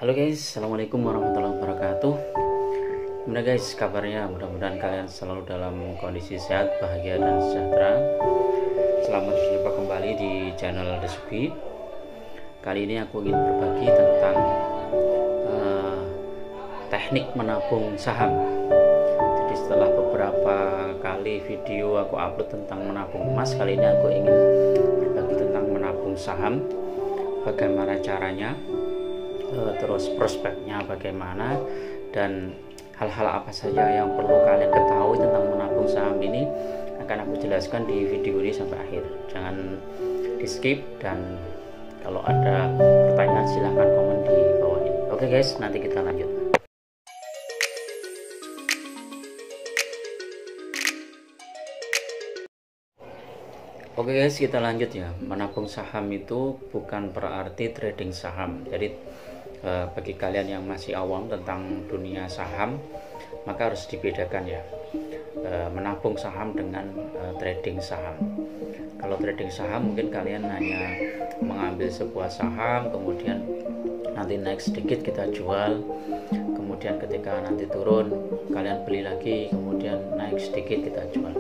Halo guys, assalamualaikum warahmatullahi wabarakatuh. Gimana guys kabarnya? Mudah-mudahan kalian selalu dalam kondisi sehat, bahagia dan sejahtera. Selamat berjumpa kembali di channel The Sugi. Kali ini aku ingin berbagi tentang teknik menabung saham. Jadi setelah beberapa kali video aku upload tentang menabung emas, kali ini aku ingin berbagi tentang menabung saham. Bagaimana caranya, terus prospeknya bagaimana, dan hal-hal apa saja yang perlu kalian ketahui tentang menabung saham ini akan aku jelaskan di video ini sampai akhir. Jangan di skip, dan kalau ada pertanyaan silahkan komen di bawah ini. Oke guys, nanti kita lanjut. Oke guys, kita lanjut ya. Menabung saham itu bukan berarti trading saham. Jadi bagi kalian yang masih awam tentang dunia saham, maka harus dibedakan ya, menabung saham dengan trading saham. Kalau trading saham mungkin kalian hanya mengambil sebuah saham, kemudian nanti naik sedikit kita jual, kemudian ketika nanti turun kalian beli lagi, kemudian naik sedikit kita jual.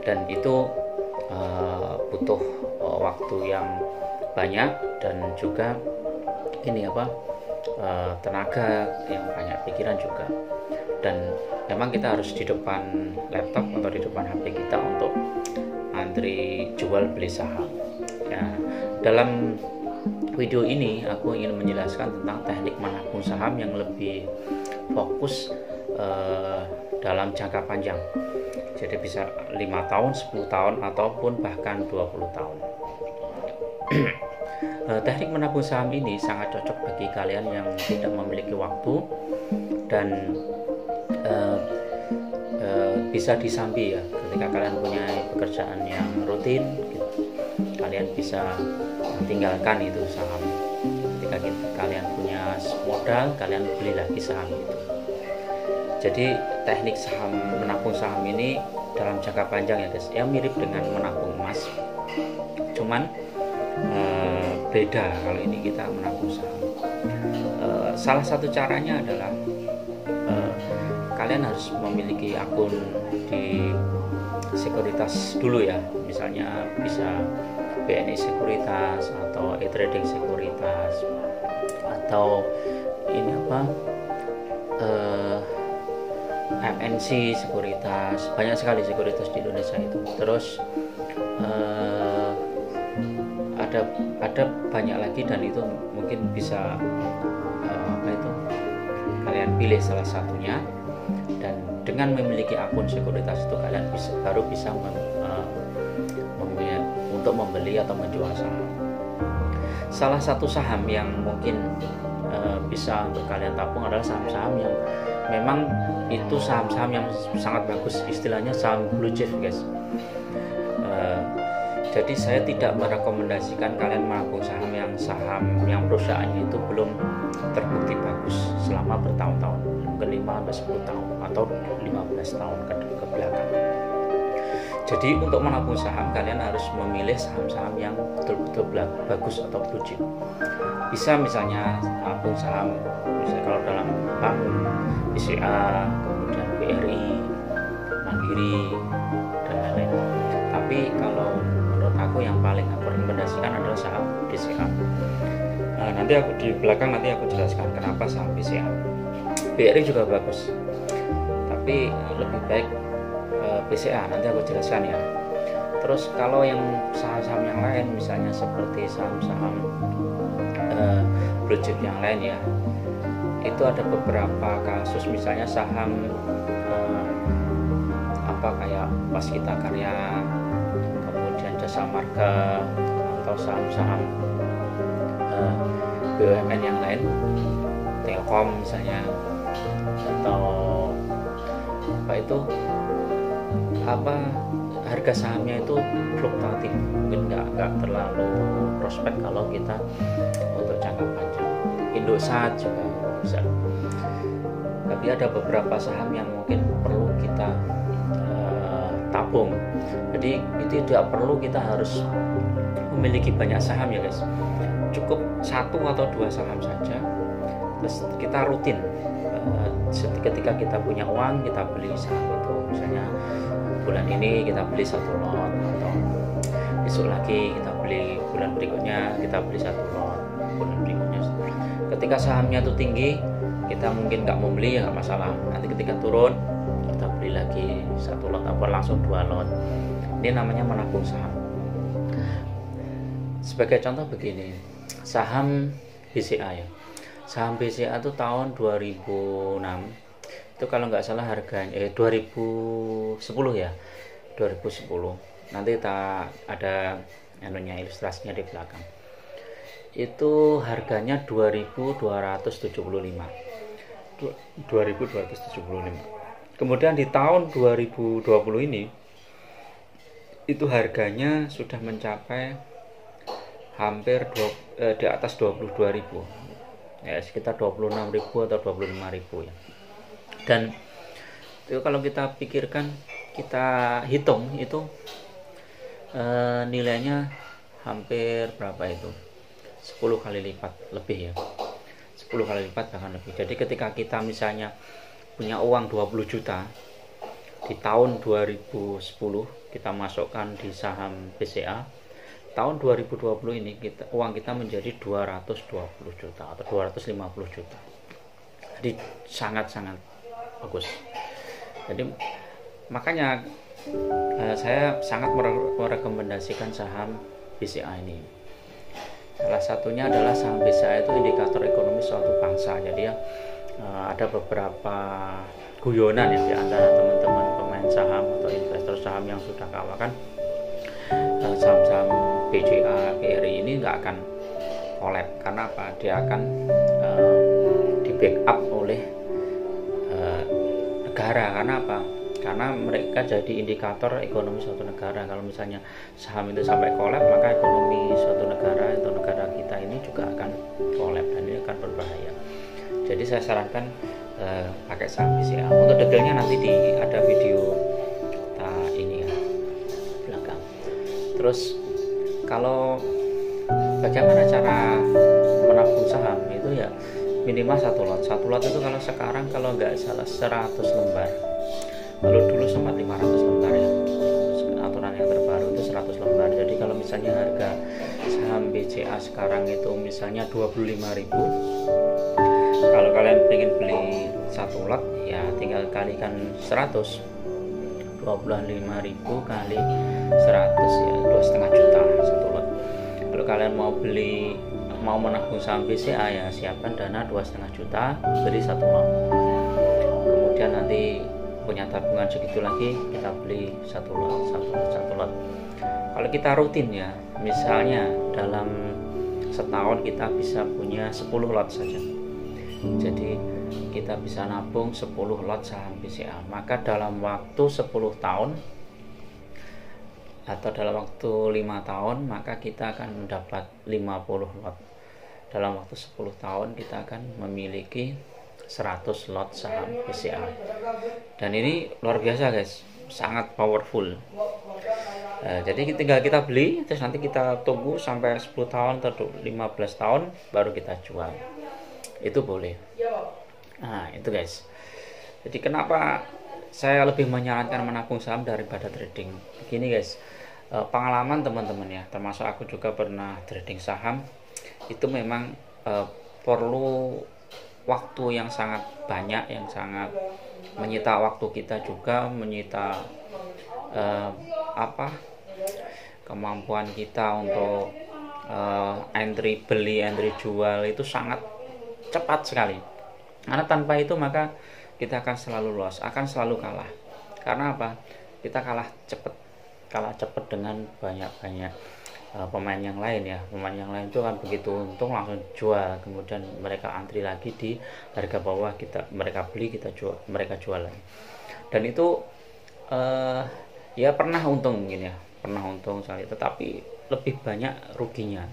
Dan itu butuh waktu yang banyak dan juga tenaga yang banyak, pikiran juga. Dan memang kita harus di depan laptop atau di depan HP kita untuk antri jual beli saham ya. Dalam video ini aku ingin menjelaskan tentang teknik menabung saham yang lebih fokus dalam jangka panjang. Jadi bisa 5 tahun, 10 tahun, ataupun bahkan 20 tahun. Teknik menabung saham ini sangat cocok bagi kalian yang tidak memiliki waktu dan bisa disambi ya. Ketika kalian punya pekerjaan yang rutin, kalian bisa tinggalkan itu saham. Ketika kalian punya modal, kalian beli lagi saham itu. Jadi teknik menabung saham ini dalam jangka panjang ya guys, yang mirip dengan menabung emas, cuman beda kalau ini kita menabung saham. Salah satu caranya adalah kalian harus memiliki akun di sekuritas dulu ya, misalnya bisa BNI Sekuritas atau e-trading Sekuritas atau MNC Sekuritas. Banyak sekali sekuritas di Indonesia itu. Terus ada banyak lagi, dan itu mungkin bisa kalian pilih salah satunya, dan dengan memiliki akun sekuritas itu kalian baru bisa untuk membeli atau menjual saham. Salah satu saham yang mungkin bisa untuk kalian tabung adalah saham-saham yang memang itu saham-saham yang sangat bagus, istilahnya saham blue chip guys. Jadi saya tidak merekomendasikan kalian menabung saham yang perusahaannya itu belum terbukti bagus selama bertahun-tahun, mungkin 5-10 tahun atau 15 tahun ke belakang. Jadi untuk menabung saham kalian harus memilih saham-saham yang betul-betul bagus atau blue chip. Bisa misalnya nabung saham, misalnya kalau dalam bank BCA, kemudian BRI, Mandiri, dan lain-lain. Tapi kalau menurut aku yang paling aku rekomendasikan adalah saham BCA. Nanti aku di belakang aku jelaskan kenapa saham BCA. BRI juga bagus, tapi lebih baik BCA, nanti aku jelaskan ya. Terus kalau yang saham-saham yang lain, misalnya seperti saham-saham blue chip yang lain ya, itu ada beberapa kasus, misalnya saham kayak Waskita Karya, kemudian Jasa Marga, atau saham-saham BUMN yang lain, Telkom misalnya, atau harga sahamnya itu fluktuatif, mungkin nggak terlalu prospek kalau kita untuk jangka panjang. Indosat juga bisa. Tapi ada beberapa saham yang mungkin perlu kita tabung. Jadi itu tidak perlu kita harus memiliki banyak saham ya guys. Cukup 1 atau 2 saham saja, kita rutin ketika kita punya uang kita beli saham itu, misalnya bulan ini kita beli 1 lot, atau besok lagi kita beli, bulan berikutnya kita beli 1 lot, bulan berikutnya. Ketika sahamnya itu tinggi, kita mungkin nggak mau beli ya nggak masalah, nanti ketika turun kita beli lagi 1 lot atau langsung 2 lot. Ini namanya menabung saham. Sebagai contoh begini, saham BCA ya, saham BCA itu tahun 2006 itu kalau nggak salah harganya 2010 ya, 2010. Nanti kita ada ilustrasinya di belakang. Itu harganya 2275. Kemudian di tahun 2020 ini itu harganya sudah mencapai hampir di atas 22.000 ya, sekitar 26.000 atau 25.000 ya. Dan itu kalau kita pikirkan, kita hitung itu nilainya hampir berapa itu, 10 kali lipat lebih ya, 10 kali lipat bahkan lebih. Jadi ketika kita misalnya punya uang 20 juta di tahun 2010 kita masukkan di saham BCA, tahun 2020 ini uang kita menjadi 220 juta atau 250 juta. Jadi sangat-sangat bagus. Jadi makanya saya sangat merekomendasikan saham BCA ini. Salah satunya adalah saham BCA itu indikator ekonomi suatu bangsa. Jadi ya ada beberapa guyonan ya di antara teman-teman pemain saham atau investor saham yang sudah kalah kan, saham-saham BCA, BRI ini nggak akan collab. Karena apa? Dia akan di backup oleh negara. Karena apa? Karena mereka jadi indikator ekonomi suatu negara. Kalau misalnya saham itu sampai collab, maka ekonomi suatu negara atau negara kita ini juga akan collab, dan ini akan berbahaya. Jadi saya sarankan pakai saham BCA. Untuk detailnya nanti ada video ini ya belakang. Terus kalau bagaimana cara menabung saham itu ya minimal 1 lot. 1 lot itu kalau sekarang kalau nggak salah 100 lembar. Kalau dulu sempat 500 lembar ya. Aturan yang terbaru itu 100 lembar. Jadi kalau misalnya harga saham BCA sekarang itu misalnya 25.000, kalau kalian pengen beli 1 lot ya tinggal kalikan 100. 25.000 kali 100 ya 2,5 juta 1 lot. Kalau kalian mau menabung saham BCA ya siapkan dana 2,5 juta, beli 1 lot. Kemudian nanti punya tabungan segitu lagi kita beli 1 lot. Kalau kita rutin ya, misalnya dalam setahun kita bisa punya 10 lot saja. Jadi kita bisa nabung 10 lot saham BCA. Maka dalam waktu 10 tahun atau dalam waktu 5 tahun maka kita akan mendapat 50 lot. Dalam waktu 10 tahun kita akan memiliki 100 lot saham BCA. Dan ini luar biasa guys, sangat powerful. Jadi tinggal kita beli, terus nanti kita tunggu sampai 10 tahun atau 15 tahun baru kita jual. Itu boleh. Nah itu guys. Jadi kenapa saya lebih menyarankan menabung saham daripada trading? Begini guys, pengalaman teman-teman ya, termasuk aku juga pernah trading saham. Itu memang perlu waktu yang sangat banyak, yang sangat menyita waktu kita juga, menyita kemampuan kita untuk entry beli, entry jual itu sangat cepat sekali. Karena tanpa itu maka kita akan selalu loss, akan selalu kalah. Karena apa? Kita kalah cepat dengan banyak pemain yang lain ya. Pemain yang lain itu kan begitu untung langsung jual, kemudian mereka antri lagi di harga bawah, mereka beli, mereka jual lagi. Dan itu ya pernah untung mungkin ya, pernah untung sekali, tetapi lebih banyak ruginya.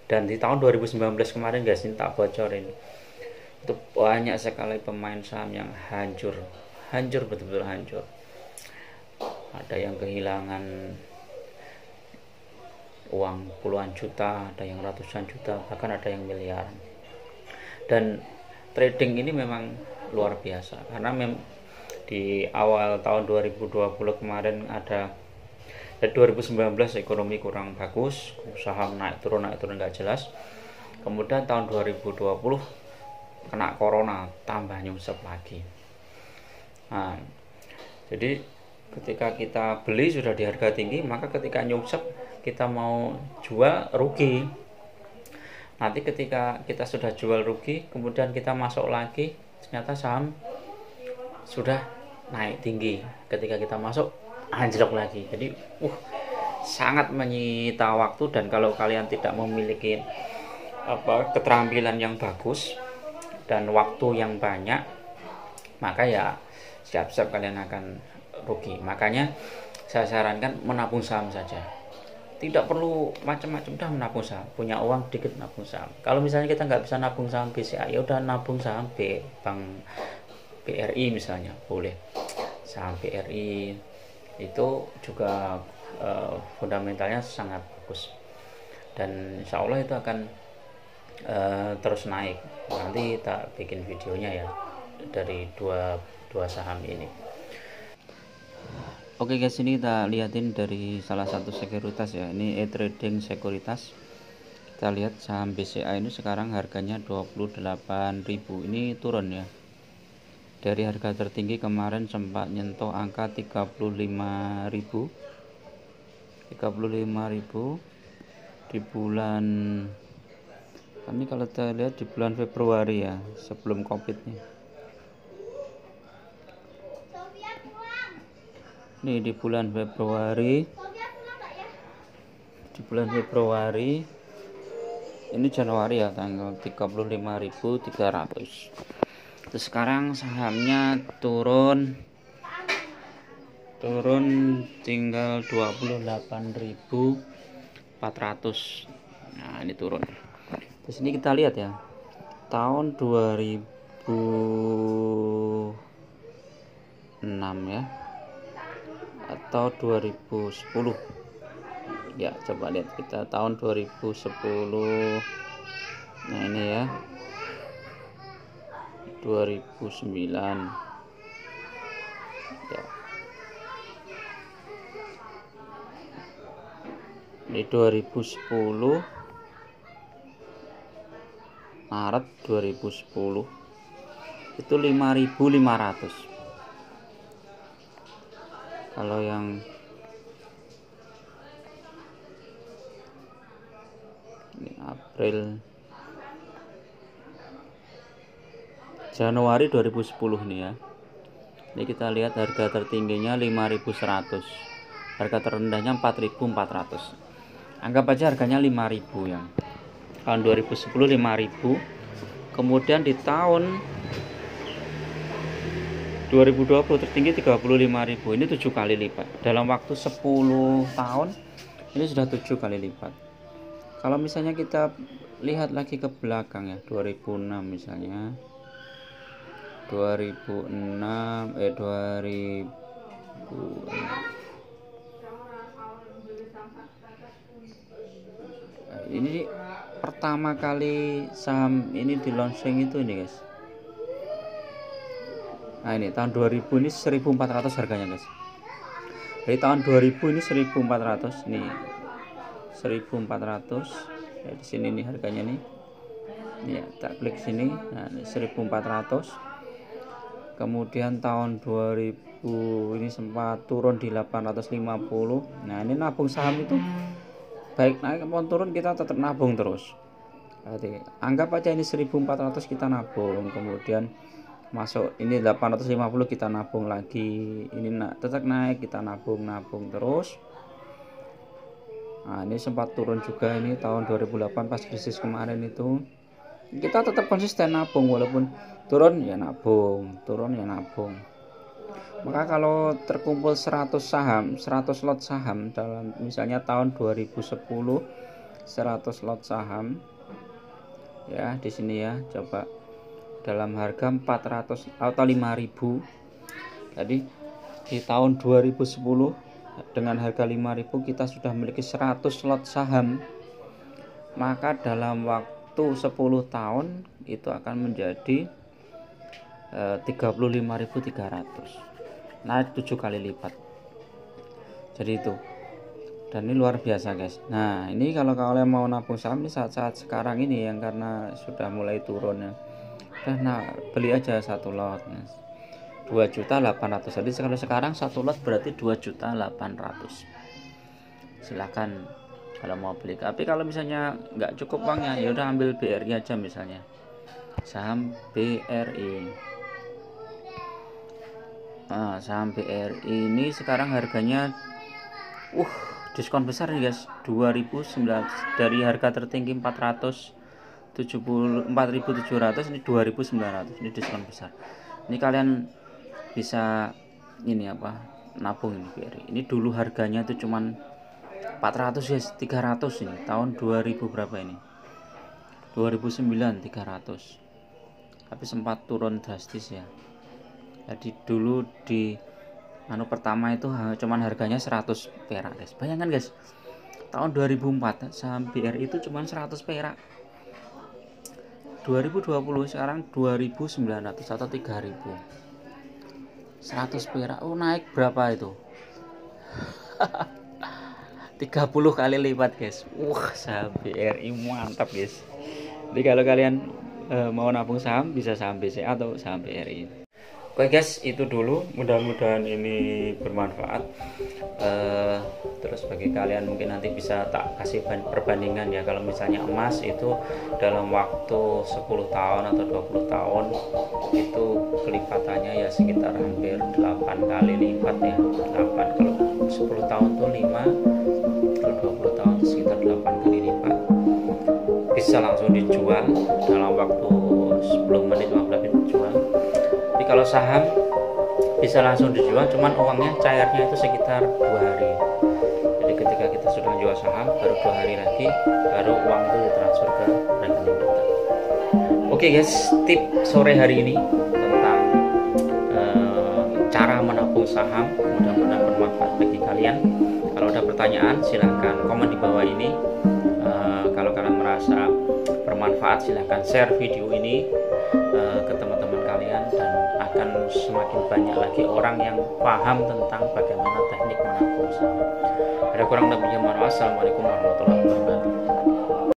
Dan di tahun 2019 kemarin guys, ini tak bocorin, itu banyak sekali pemain saham yang hancur, betul-betul hancur. Ada yang kehilangan uang puluhan juta, ada yang ratusan juta, bahkan ada yang miliaran. Dan trading ini memang luar biasa, karena di awal tahun 2020 kemarin ada 2019 ekonomi kurang bagus, saham naik turun nggak jelas. Kemudian tahun 2020 kena corona, tambah nyungsep lagi. Nah, jadi ketika kita beli sudah di harga tinggi, maka ketika nyungsep kita mau jual rugi. Nanti ketika kita sudah jual rugi, kemudian kita masuk lagi, ternyata saham sudah naik tinggi. Ketika kita masuk, anjlok lagi. Jadi sangat menyita waktu, dan kalau kalian tidak memiliki keterampilan yang bagus dan waktu yang banyak, maka ya siap-siap kalian akan rugi. Makanya saya sarankan menabung saham saja. Tidak perlu macam-macam, udah menabung saham. Punya uang dikit nabung saham. Kalau misalnya kita nggak bisa nabung saham BCA, ya udah nabung saham Bank BRI misalnya, boleh. Saham BRI itu juga fundamentalnya sangat bagus, dan insya Allah itu akan terus naik. Nanti tak bikin videonya ya dari dua saham ini. Oke guys, ini kita lihatin dari salah satu sekuritas ya. Ini e-trading sekuritas. Kita lihat saham BCA ini sekarang harganya 28.000. Ini turun ya. Dari harga tertinggi kemarin sempat nyentuh angka 35.000. 35.000 di bulan, ini kalau kita lihat di bulan Februari ya, sebelum Covid nih. Ini di bulan Februari, ini Januari ya, tanggal 35.300. Terus sekarang sahamnya turun tinggal 28.400. Nah, ini turun. Terus ini kita lihat ya, tahun 2006 ya, atau 2010 ya, coba lihat kita tahun 2010. Nah ini ya, 2009 ya, ini 2010 Maret 2010 itu 5.500. Kalau yang ini April, Januari 2010 nih ya. Ini kita lihat harga tertingginya 5.100, harga terendahnya 4.400. Anggap aja harganya 5.000 ya. Tahun 2010 5.000. Kemudian di tahun 2020 tertinggi 35.000. Ini 7 kali lipat. Dalam waktu 10 tahun ini sudah 7 kali lipat. Kalau misalnya kita lihat lagi ke belakang ya, 2006 misalnya, 2006 ini pertama kali saham ini di launching itu ini guys. Nah ini tahun 2000 ini 1.400 harganya guys. Dari tahun 2000 ini 1.400 nih, 1.400 ya, di sini nih harganya nih. Ya, tak klik sini. Nah, 1.400. Kemudian tahun 2000 ini sempat turun di 850. Nah, ini nabung saham itu baik naik maupun turun kita tetap nabung terus. Jadi, anggap aja ini 1.400 kita nabung, kemudian masuk ini 850 kita nabung lagi, ini tetap naik kita nabung terus. Nah ini sempat turun juga, ini tahun 2008 pas krisis kemarin itu kita tetap konsisten nabung, walaupun turun ya nabung. Maka kalau terkumpul 100 lot saham dalam misalnya tahun 2010, 100 lot saham ya di sini ya, coba dalam harga 400 atau 5.000. Jadi di tahun 2010 dengan harga 5.000 kita sudah memiliki 100 lot saham. Maka dalam waktu 10 tahun itu akan menjadi 35.300, naik 7 kali lipat. Jadi itu, dan ini luar biasa guys. Nah ini kalau kalian mau nabung saham ini saat-saat sekarang ini yang karena sudah mulai turun ya, nah beli aja satu lot 2.800.000. jadi kalau sekarang satu lot berarti 2.800.000. silahkan kalau mau beli. Tapi kalau misalnya nggak cukup uangnya, ya udah ambil BRI aja, misalnya saham BRI. Nah, saham BRI ini sekarang harganya diskon besar nih guys, 2019 dari harga tertinggi 4.700, ini 2.900, ini diskon besar. Ini kalian bisa ini apa, nabung ini BRI. Ini dulu harganya itu cuman 400 guys, 300 ini tahun 2000 berapa ini, 2009 300, tapi sempat turun drastis ya. Jadi dulu di pertama itu cuman harganya 100 perak guys. Bayangkan guys, tahun 2004 saham BRI itu cuman 100 perak. 2020 sekarang 2.900 atau 3.000. 100 perak, naik berapa itu? 30 kali lipat guys. Saham BRI mantap guys. Jadi kalau kalian mau nabung saham, bisa saham BCA atau saham BRI. Oke guys, itu dulu, mudah-mudahan ini bermanfaat. Terus bagi kalian mungkin nanti bisa tak kasih perbandingan ya, kalau misalnya emas itu dalam waktu 10 tahun atau 20 tahun itu kelipatannya ya sekitar hampir 8 kali lipat ya. 8, kalau 10 tahun tuh 5, kalau 20 tahun sekitar 8 kali lipat. Bisa langsung dijual dalam waktu 10 menit 15 menit dijual. Tapi kalau saham bisa langsung dijual, cuman uangnya cairnya itu sekitar 2 hari. Jadi ketika kita sudah jual saham, baru 2 hari lagi baru uang itu ditransfer ke rekening kita. Oke guys, tip sore hari ini tentang cara menabung saham, mudah-mudahan bermanfaat bagi kalian. Kalau ada pertanyaan silahkan komen di bawah ini. Kalau kalian merasa bermanfaat, silahkan share video ini ke teman-teman kalian, dan akan semakin banyak lagi orang yang paham tentang bagaimana teknik menabung saham. Ada kurang lebihnya, mohon maaf. Assalamualaikum warahmatullahi wabarakatuh.